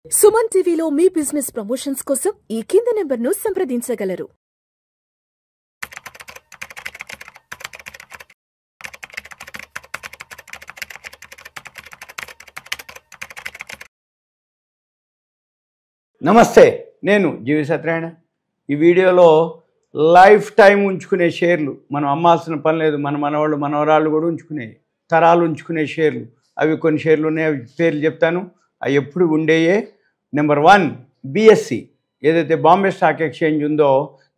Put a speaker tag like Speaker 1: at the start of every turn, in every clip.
Speaker 1: సుమన్ టీవీలో మీ business promotions కోసం ఈ కింది నెంబర్ను సంప్రదించగలరు.
Speaker 2: నమస్తే, నేను జీవి సత్యనారాయణ. ఈ వీడియోలో లైఫ్ టైం ఉంచుకునే షేర్లు, మనం అమ్మాల్సిన పని లేదు. మనవాళ్ళు మనవరాళ్ళు కూడా ఉంచుకునే, తరాలు ఉంచుకునే షేర్లు, అవి కొన్ని షేర్లు ఉన్నాయి. అవి పేర్లు చెప్తాను, అవి ఎప్పుడు ఉండేయే. Number 1 BSE. ఏదైతే బాంబే స్టాక్ ఎక్స్చేంజ్ ఉందో,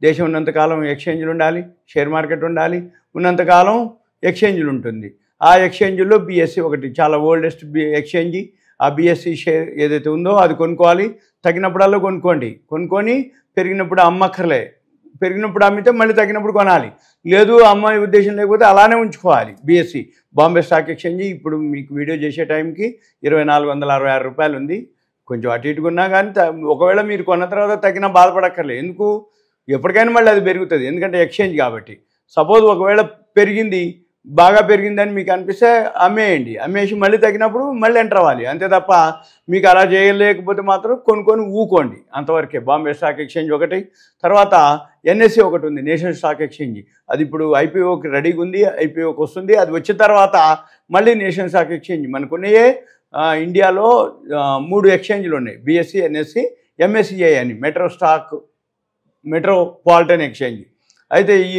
Speaker 2: దేశం ఉన్నంతకాలం ఎక్స్చేంజ్లు ఉండాలి, షేర్ మార్కెట్ ఉండాలి, ఉన్నంతకాలం ఎక్స్చేంజ్లు ఉంటుంది. ఆ ఎక్స్చేంజ్లో BSE ఒకటి, చాలా ఓల్డెస్ట్ ఎక్స్చేంజ్. ఆ BSE షేర్ ఏదైతే ఉందో అది కొనుక్కోవాలి. తగినప్పుడల్లా కొనుక్కొని పెరిగినప్పుడు అమ్మక్కర్లే. పెరిగినప్పుడు అమ్మితే మళ్ళీ తగినప్పుడు కొనాలి. లేదు అమ్మే ఉద్దేశం లేకపోతే అలానే ఉంచుకోవాలి. BSE బాంబే స్టాక్ ఎక్స్చేంజ్ ఇప్పుడు మీకు వీడియో చేసే టైంకి 2466 రూపాయలు ఉంది. కొంచెం అటు ఇటుకున్నా కానీ ఒకవేళ మీరు కొన్న తర్వాత తగ్గినా బాధపడక్కర్లేదు. ఎందుకు, ఎప్పటికైనా మళ్ళీ అది పెరుగుతుంది, ఎందుకంటే ఎక్స్చేంజ్ కాబట్టి. సపోజ్ ఒకవేళ బాగా పెరిగిందని మీకు అనిపిస్తే అమ్మేయండి. అమ్మేసి మళ్ళీ తగ్గినప్పుడు మళ్ళీ ఎంటర్ అవ్వాలి, అంతే తప్ప మీకు అలా చేయలేకపోతే మాత్రం కొనుక్కొని ఊకోండి. అంతవరకే బాంబే స్టాక్ ఎక్స్చేంజ్ ఒకటి. తర్వాత NSE ఒకటి ఉంది, నేషనల్ స్టాక్ ఎక్స్చేంజ్. అది ఇప్పుడు IPOకి రెడీగా ఉంది, IPOకి వస్తుంది. అది వచ్చిన తర్వాత మళ్ళీ నేషనల్ స్టాక్ ఎక్స్చేంజ్ మనకున్నాయే. ఇండియాలో 3 ఎక్స్చేంజ్లు ఉన్నాయి, BSE, NSE, MSCI అని, మెట్రోపాలిటన్ ఎక్స్చేంజ్. అయితే ఈ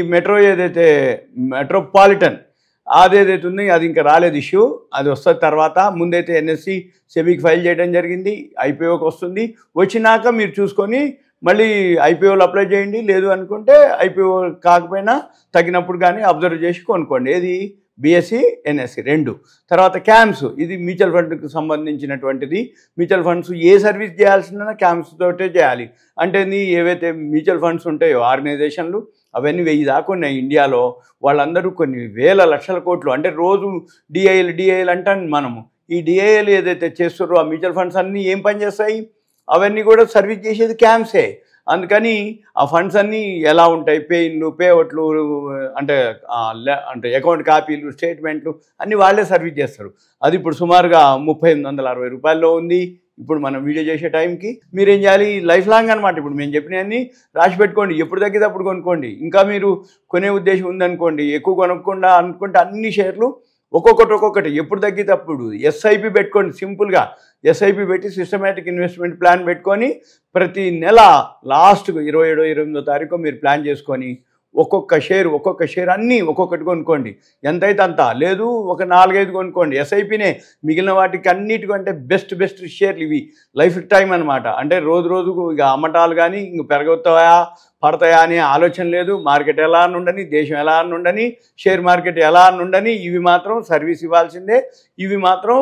Speaker 2: మెట్రోపాలిటన్ అదేదైతే ఉంది అది ఇంకా రాలేదు ఇష్యూ, అది వస్తుంది తర్వాత. ముందైతే NSE సెబీకి ఫైల్ చేయడం జరిగింది, IPOకి వస్తుంది. వచ్చినాక మీరు చూసుకొని మళ్ళీ IPOలు అప్లై చేయండి. లేదు అనుకుంటే IPO కాకపోయినా తగినప్పుడు కానీ అబ్జర్వ్ చేసి కొనుక్కోండి. ఏది BSE, NSE 2. తర్వాత CAMS, ఇది మ్యూచువల్ ఫండ్కి సంబంధించినటువంటిది. మ్యూచువల్ ఫండ్స్ ఏ సర్వీస్ చేయాల్సిన CAMS తోటే చేయాలి. అంటే ఏవైతే మ్యూచువల్ ఫండ్స్ ఉంటాయో ఆర్గనైజేషన్లు, అవన్నీ 1000 దాకా ఉన్నాయి ఇండియాలో. వాళ్ళందరూ కొన్ని వేల లక్షల కోట్లు, అంటే రోజు DIL అంటాను మనము. ఈ DIL ఏదైతే చేస్తారో ఆ మ్యూచువల్ ఫండ్స్ అన్నీ ఏం పని చేస్తాయి, అవన్నీ కూడా సర్వీస్ చేసేది CAMSే. అందుకని ఆ ఫండ్స్ అన్నీ ఎలా ఉంటాయి, పేఅవుట్లు, అంటే అకౌంట్ కాపీలు, స్టేట్మెంట్లు అన్నీ వాళ్ళే సర్వీస్ చేస్తారు. అది ఇప్పుడు సుమారుగా 3860 రూపాయల్లో ఉంది. ఇప్పుడు మనం వీడియో చేసే టైంకి మీరేం చేయాలి, లైఫ్ లాంగ్ అనమాట. ఇప్పుడు మేము చెప్పినవన్నీ రాసి పెట్టుకోండి, ఎప్పుడు తగ్గితే అప్పుడు కొనుక్కోండి. ఇంకా మీరు కొనే ఉద్దేశం ఉందనుకోండి, ఎక్కువ కొనుక్కుండా అనుకుంటే అన్ని షేర్లు ఒక్కొక్కటి ఎప్పుడు తగ్గితే అప్పుడు SIP పెట్టుకోండి. సింపుల్గా SIP పెట్టి సిస్టమేటిక్ ఇన్వెస్ట్మెంట్ ప్లాన్ పెట్టుకొని ప్రతి నెల లాస్ట్కు 27వ 28వ తారీఖు మీరు ప్లాన్ చేసుకొని ఒక్కొక్క షేర్ అన్నీ ఒక్కొక్కటి కొనుక్కోండి. ఎంతైతే అంత, లేదు ఒక 4-5 కొనుక్కోండి. SIPనే మిగిలిన వాటికి అన్నిటికంటే బెస్ట్ షేర్లు ఇవి, లైఫ్ టైం అనమాట. అంటే రోజుకు ఇక అమ్మటాలు కానీ ఇంక పడతాయా అనే ఆలోచన లేదు. మార్కెట్ ఎలా అని ఉండని, దేశం ఎలా అని ఉండని, షేర్ మార్కెట్ ఎలా అని ఉండని, ఇవి మాత్రం సర్వీస్ ఇవ్వాల్సిందే. ఇవి మాత్రం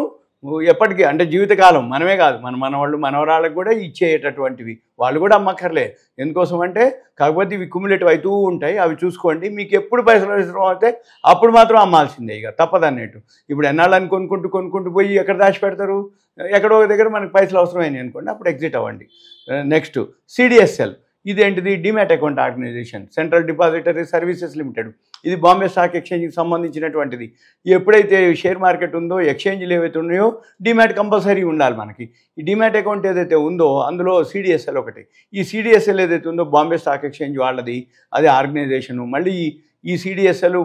Speaker 2: ఎప్పటికీ, అంటే జీవితకాలం, మనమే కాదు మనవాళ్ళు మనవరాళ్ళకు కూడా ఇచ్చేటటువంటివి. వాళ్ళు కూడా అమ్మక్కర్లే. ఎందుకోసం అంటే, కాకపోతే ఇవి క్యుములేటివ్ అవుతూ ఉంటాయి, అవి చూసుకోండి. మీకు ఎప్పుడు పైసలు అవసరం అయితే అప్పుడు మాత్రం అమ్మాల్సిందే, ఇక తప్పదన్నట్టు. ఇప్పుడు ఎన్నాళ్ళని కొనుక్కుంటూ పోయి ఎక్కడ దాచిపెడతారు, ఎక్కడో ఒక దగ్గర మనకు పైసలు అవసరమైనవి అనుకోండి, అప్పుడు ఎగ్జిట్ అవ్వండి. నెక్స్ట్ CDSL, ఇదేంటిది, demat account organisation, central depository services limited. ఇది బాంబే స్టాక్ ఎక్స్చేంజ్కి సంబంధించినటువంటిది. ఎప్పుడైతే షేర్ మార్కెట్ ఉందో, ఎక్స్చేంజ్లు ఏవైతే ఉన్నాయో, డిమాట్ కంపల్సరీ ఉండాలి మనకి. ఈ డిమాట్ అకౌంట్ ఏదైతే ఉందో అందులో CDSL ఒకటి. ఈ CDSL ఏదైతే ఉందో బాంబే స్టాక్ ఎక్స్చేంజ్ వాళ్ళది, అది ఆర్గనైజేషను. మళ్ళీ ఈ CDSL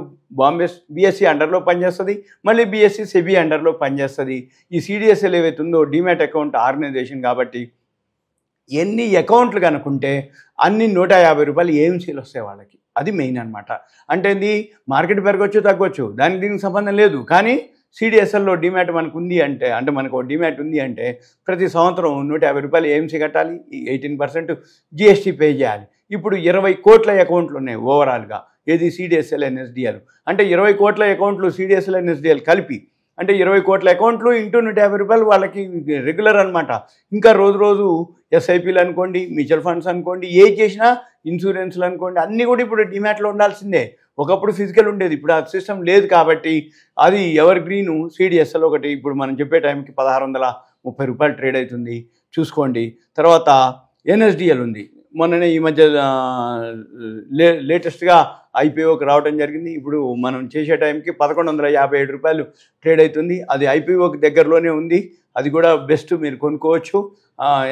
Speaker 2: BSE అండర్లో పనిచేస్తుంది, మళ్ళీ BSE సెబీ అండర్లో పనిచేస్తుంది. ఈ CDSL ఏవైతే ఉందో డిమాట్ అకౌంట్ ఆర్గనైజేషన్ కాబట్టి ఎన్ని అకౌంట్లు కనుక్కుంటే అన్ని 150 రూపాయలు AMCలు వస్తాయి వాళ్ళకి. అది మెయిన్ అనమాట. అంటే మార్కెట్ పెరగచ్చు తగ్గొచ్చు, దానికి దీనికి సంబంధం లేదు. కానీ CDSLలో డిమాట్ మనకు ఉంది అంటే, మనకు డిమాట్ ఉంది అంటే ప్రతి సంవత్సరం 150 రూపాయలు AMC కట్టాలి, 18% GST పే చేయాలి. ఇప్పుడు 20 కోట్ల అకౌంట్లు ఉన్నాయి ఓవరాల్గా. ఏది, CDSL NSDL. అంటే 20 కోట్ల అకౌంట్లు CDSL NSDL కలిపి, అంటే 20 కోట్ల అకౌంట్లు ఇంటూ 150 రూపాయలు వాళ్ళకి రెగ్యులర్ అనమాట. ఇంకా రోజు SIPలు అనుకోండి, మ్యూచువల్ ఫండ్స్ అనుకోండి, ఏ చేసినా, ఇన్సూరెన్స్లు అనుకోండి, అన్నీ కూడా ఇప్పుడు డిమాట్లో ఉండాల్సిందే. ఒకప్పుడు ఫిజికల్ ఉండేది, ఇప్పుడు ఆ సిస్టమ్ లేదు కాబట్టి అది ఎవర్ గ్రీను CDSL ఒకటి. ఇప్పుడు మనం చెప్పే టైంకి 1630 రూపాయలు ట్రేడ్ అవుతుంది, చూసుకోండి. తర్వాత NSDL ఉంది, మొన్ననే ఈ మధ్య లేటెస్ట్గా ఐపీఓకి రావడం జరిగింది. ఇప్పుడు మనం చేసే టైంకి 1157 రూపాయలు ట్రేడ్ అవుతుంది. అది ఐపీఓకి దగ్గరలోనే ఉంది. అది కూడా బెస్ట్, మీరు కొనుక్కోవచ్చు.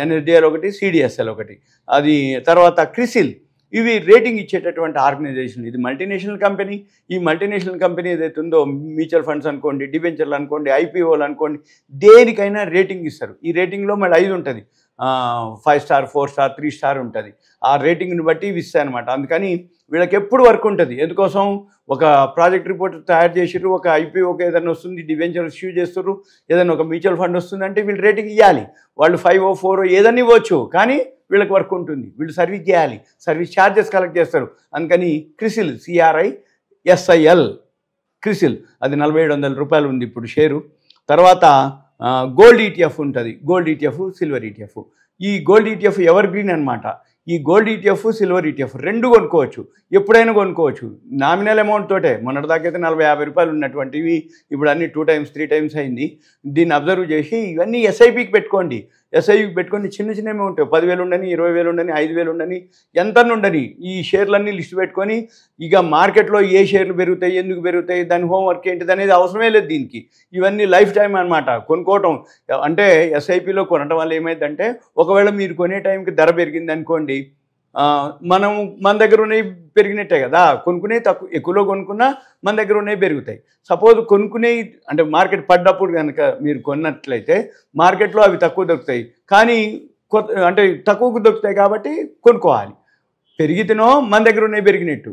Speaker 2: ఎన్ఎస్డిఎల్ ఒకటి, సిడిఎస్ఎల్ ఒకటి. అది తర్వాత క్రిసిల్, ఇవి రేటింగ్ ఇచ్చేటటువంటి ఆర్గనైజేషన్. ఇది మల్టీనేషనల్ కంపెనీ. ఈ మల్టీనేషనల్ కంపెనీ ఏదైతే ఉందో, మ్యూచువల్ ఫండ్స్ అనుకోండి, డిబెంచర్లు అనుకోండి, ఐపీఓలు అనుకోండి, దేనికైనా రేటింగ్ ఇస్తారు. ఈ రేటింగ్లో మళ్ళీ 5 ఉంటుంది, 5 స్టార్, 4 స్టార్, 3 స్టార్ ఉంటుంది. ఆ రేటింగ్ని బట్టి ఇవి ఇస్తాయి అనమాట. అందుకని వీళ్ళకి ఎప్పుడు వర్క్ ఉంటుంది. ఎందుకోసం, ఒక ప్రాజెక్ట్ రిపోర్ట్ తయారు చేసిర్రు, ఒక ఐపీఓకి ఏదైనా వస్తుంది, డిబెంచర్ ఇష్యూ చేస్తారు, ఏదైనా ఒక మ్యూచువల్ ఫండ్ వస్తుందంటే వీళ్ళు రేటింగ్ ఇవ్వాలి. వాళ్ళు 5 4 ఏదైనా ఇవ్వచ్చు, కానీ వీళ్ళకి వర్క్ ఉంటుంది. వీళ్ళు సర్వీస్ చేయాలి, సర్వీస్ ఛార్జెస్ కలెక్ట్ చేస్తారు. అందుకని క్రిసిల్, CRISIL క్రిసిల్, అది 4700 రూపాయలు ఉంది ఇప్పుడు షేరు. తర్వాత గోల్డ్ ఈటీఎఫ్ ఉంటుంది. Gold ETF, silver ETF. ఈ గోల్డ్ ఈటీఎఫ్ ఎవర్ గ్రీన్ అనమాట. ఈ గోల్డ్ ఈటీఎఫ్, సిల్వర్ ఈటీఎఫ్ రెండు కొనుక్కోవచ్చు, ఎప్పుడైనా కొనుక్కోవచ్చు. నామినల్ అమౌంట్ తోటే. మొన్నటిదాకైతే 40-50 రూపాయలు ఉన్నటువంటివి ఇప్పుడు అన్ని 2 times 3 times అయింది. దీన్ని అబ్జర్వ్ చేసి ఇవన్నీ ఎస్ఐపికి పెట్టుకోండి. ఎస్ఐపికి పెట్టుకొని చిన్న చిన్న అమౌంట్, 10,000 ఉండని, 20,000 ఉండని, 5,000 ఉండని, ఎంత ఉండని, ఈ షేర్లన్నీ లిస్ట్ పెట్టుకొని, ఇక మార్కెట్లో ఏ షేర్లు పెరుగుతాయి, ఎందుకు పెరుగుతాయి, దాని హోంవర్క్ ఏంటిది అనేది అవసరమే లేదు దీనికి. ఇవన్నీ లైఫ్ టైం అనమాట. కొనుక్కోవటం అంటే ఎస్ఐపిలో కొనటం వల్ల ఏమైందంటే, ఒకవేళ మీరు కొనే టైంకి ధర పెరిగింది అనుకోండి, మన దగ్గర ఉన్నవి పెరిగినట్టే కదా. కొనుక్కునే తక్కువ, ఎక్కువలో కొనుక్కున్నా మన దగ్గర ఉన్నవి పెరుగుతాయి. సపోజ్ కొనుక్కునే అంటే మార్కెట్ పడ్డప్పుడు కనుక మీరు కొన్నట్లయితే మార్కెట్లో అవి తక్కువ దొరుకుతాయి, కానీ అంటే తక్కువకు దొరుకుతాయి కాబట్టి కొనుక్కోవాలి. పెరిగితేనో మన దగ్గర ఉన్నవి పెరిగినట్టు,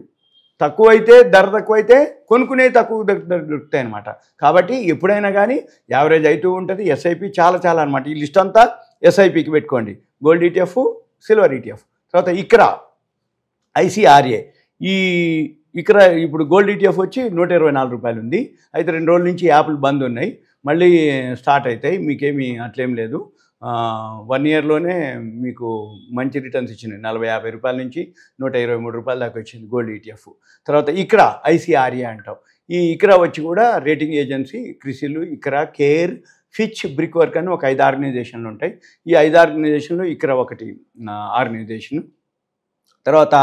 Speaker 2: తక్కువైతే ధర తక్కువైతే కొనుక్కునే తక్కువ దొరుకుతాయి అనమాట. కాబట్టి ఎప్పుడైనా కానీ యావరేజ్ అవుతూ ఉంటుంది. ఎస్ఐపి చాలా అనమాట. ఈ లిస్ట్ అంతా ఎస్ఐపికి పెట్టుకోండి. Gold ETF, silver ETF. తర్వాత ఇక్రా, ICRA. ఈ ఇక్రా ఇప్పుడు గోల్డ్ ఈటీఎఫ్ వచ్చి 124 రూపాయలు ఉంది. అయితే 2 రోజుల నుంచి యాప్లు బంద్ ఉన్నాయి, మళ్ళీ స్టార్ట్ అవుతాయి. మీకేమీ అట్లేం లేదు. 1 yearలోనే మీకు మంచి రిటర్న్స్ ఇచ్చినాయి. 40-50 రూపాయల నుంచి 123 రూపాయల దాకా వచ్చింది గోల్డ్ ఈటీఎఫ్. తర్వాత ఇక్రా, ICRA అంటాం. ఈ ఇక్రా వచ్చి కూడా rating agency. CRISIL, ICRA, CARE, Fitch, Brickwork అని ఒక 5 ఆర్గనైజేషన్లు ఉంటాయి. ఈ 5 ఆర్గనైజేషన్లు ఇక్రా ఒకటి ఆర్గనైజేషన్. తర్వాత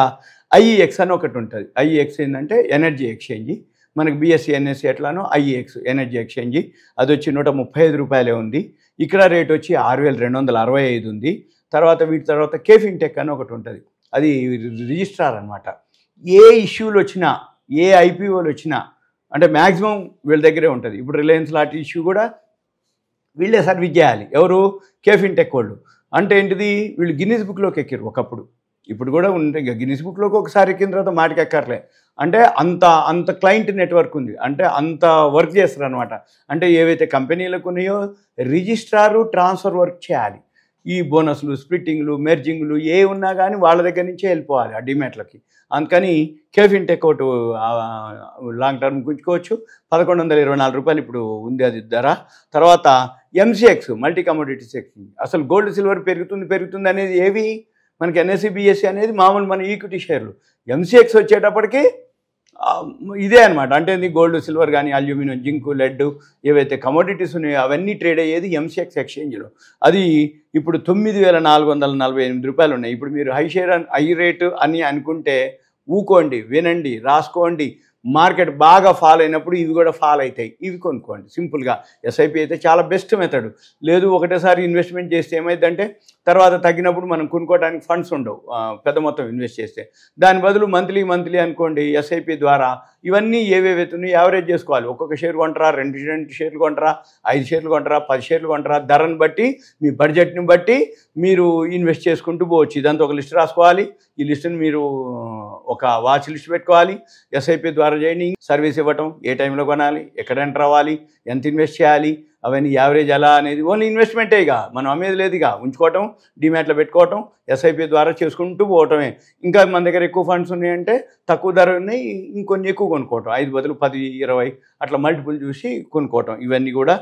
Speaker 2: IEX అని ఒకటి ఉంటుంది. IEX ఏంటంటే ఎనర్జీ ఎక్స్చేంజ్. మనకి BSE NSE ఎట్లానో IEX ఎనర్జీ ఎక్స్చేంజ్, అది వచ్చి 135 రూపాయలే ఉంది. ఇక్కడ రేట్ వచ్చి 6,265 ఉంది. తర్వాత వీటి తర్వాత కేఫిన్టెక్ అని ఒకటి ఉంటుంది. అది రిజిస్ట్రార్ అనమాట. ఏ ఇష్యూలు వచ్చినా, ఏ IPOలు వచ్చినా అంటే మ్యాక్సిమం వీళ్ళ దగ్గరే ఉంటుంది. ఇప్పుడు రిలయన్స్ లాంటి ఇష్యూ కూడా వీళ్ళే సర్వీస్ చేయాలి. ఎవరు? కేఫిన్టెక్ వాళ్ళు. అంటే ఏంటిది, వీళ్ళు గిన్నీస్ బుక్లోకి ఎక్కారు ఒకప్పుడు, ఇప్పుడు కూడా ఉంటాయి. గిన్నీస్ బుక్లోకి ఒకసారి ఎక్కిన తర్వాత మాటికి ఎక్కర్లే. అంటే అంత క్లయింట్ నెట్వర్క్ ఉంది, అంటే అంత వర్క్ చేస్తారు అనమాట. అంటే ఏవైతే కంపెనీలకు ఉన్నాయో రిజిస్ట్రారు ట్రాన్స్ఫర్ వర్క్ చేయాలి. ఈ బోనస్లు, స్ప్లిట్టింగ్లు, మెర్జింగ్లు ఏ ఉన్నా కానీ వాళ్ళ దగ్గర నుంచే వెళ్ళిపోవాలి ఆ డిమాట్లకి. అందుకని కేఫిన్టెక్ ఒకటి లాంగ్ టర్మ్ గుంచుకోవచ్చు. 1,124 రూపాయలు ఇప్పుడు ఉంది అది ధర. తర్వాత MCX, మల్టీ కమోడిటీస్ ఎక్స్చేంజ్. అసలు గోల్డ్ సిల్వర్ పెరుగుతుంది అనేది ఏవి మనకి NSE BSE అనేది మామూలు మన ఈక్విటీ షేర్లు. MCX వచ్చేటప్పటికి ఇదే అనమాట. అంటే గోల్డ్ సిల్వర్ కానీ అల్యూమినియం, జింకు, లెడ్ ఏవైతే కమోడిటీస్ ఉన్నాయో అవన్నీ ట్రేడ్ అయ్యేది MCX ఎక్స్చేంజ్లో. అది ఇప్పుడు 9,448 రూపాయలు ఉన్నాయి. ఇప్పుడు మీరు హై రేటు అని అనుకుంటే ఊకోండి, వినండి, రాసుకోండి. మార్కెట్ బాగా ఫాల్ అయినప్పుడు ఇవి కూడా ఫాల్ అవుతాయి, ఇవి కొనుక్కోండి సింపుల్గా. ఎస్ఐపి అయితే చాలా బెస్ట్ మెథడ్. లేదు ఒకటేసారి ఇన్వెస్ట్మెంట్ చేస్తే ఏమైందంటే తర్వాత తగ్గినప్పుడు మనం కొనుక్కోవడానికి ఫండ్స్ ఉండవు పెద్ద మొత్తం ఇన్వెస్ట్ చేస్తే. దాని బదులు మంత్లీ అనుకోండి ఎస్ఐపి ద్వారా ఇవన్నీ ఏవేవైతున్నాయి యావరేజ్ చేసుకోవాలి. ఒక్కొక్క షేర్ కొంటారా, 2 షేర్లు కొంటారా, 5 షేర్లు కొంటారా, 10 షేర్లు కొంటారా, ధరను బట్టి మీ బడ్జెట్ని బట్టి మీరు ఇన్వెస్ట్ చేసుకుంటూ పోవచ్చు. ఇదంతా ఒక లిస్ట్ రాసుకోవాలి. ఈ లిస్టుని మీరు ఒక వాచ్ లిస్ట్ పెట్టుకోవాలి. ఎస్ఐపి ద్వారా చేయండి. సర్వీస్ ఇవ్వటం, ఏ టైంలో కొనాలి, ఎక్కడ ఎంటర్ అవ్వాలి, ఎంత ఇన్వెస్ట్ చేయాలి, అవన్నీ యావరేజ్ ఎలా అనేది ఓన్లీ ఇన్వెస్ట్మెంటే. ఇక మనం అమ్మేది లేదు. ఇక ఉంచుకోవటం, డిమాట్లో పెట్టుకోవటం, ఎస్ఐపి ద్వారా చేసుకుంటూ పోవటమే. ఇంకా మన దగ్గర ఎక్కువ ఫండ్స్ ఉన్నాయంటే తక్కువ ధర ఉన్నాయి, ఇంకొన్ని ఎక్కువ కొనుక్కోవటం, 5 బదులు 10, 20 అట్లా మల్టిపుల్ చూసి కొనుక్కోవటం. ఇవన్నీ కూడా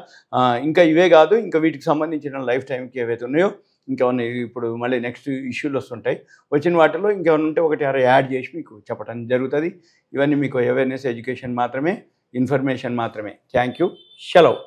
Speaker 2: ఇంకా ఇవే కాదు, ఇంకా వీటికి సంబంధించిన లైఫ్ టైంకి ఏవైతే ఉన్నాయో ఇంకేమన్నా ఇప్పుడు మళ్ళీ నెక్స్ట్ ఇష్యూలు వస్తుంటాయి. వచ్చిన వాటిలో ఇంకేమైనా ఉంటే 1-6 యాడ్ చేసి మీకు చెప్పడం జరుగుతుంది. ఇవన్నీ మీకు అవేర్నెస్, ఎడ్యుకేషన్ మాత్రమే, ఇన్ఫర్మేషన్ మాత్రమే. Thank you. సెలవు.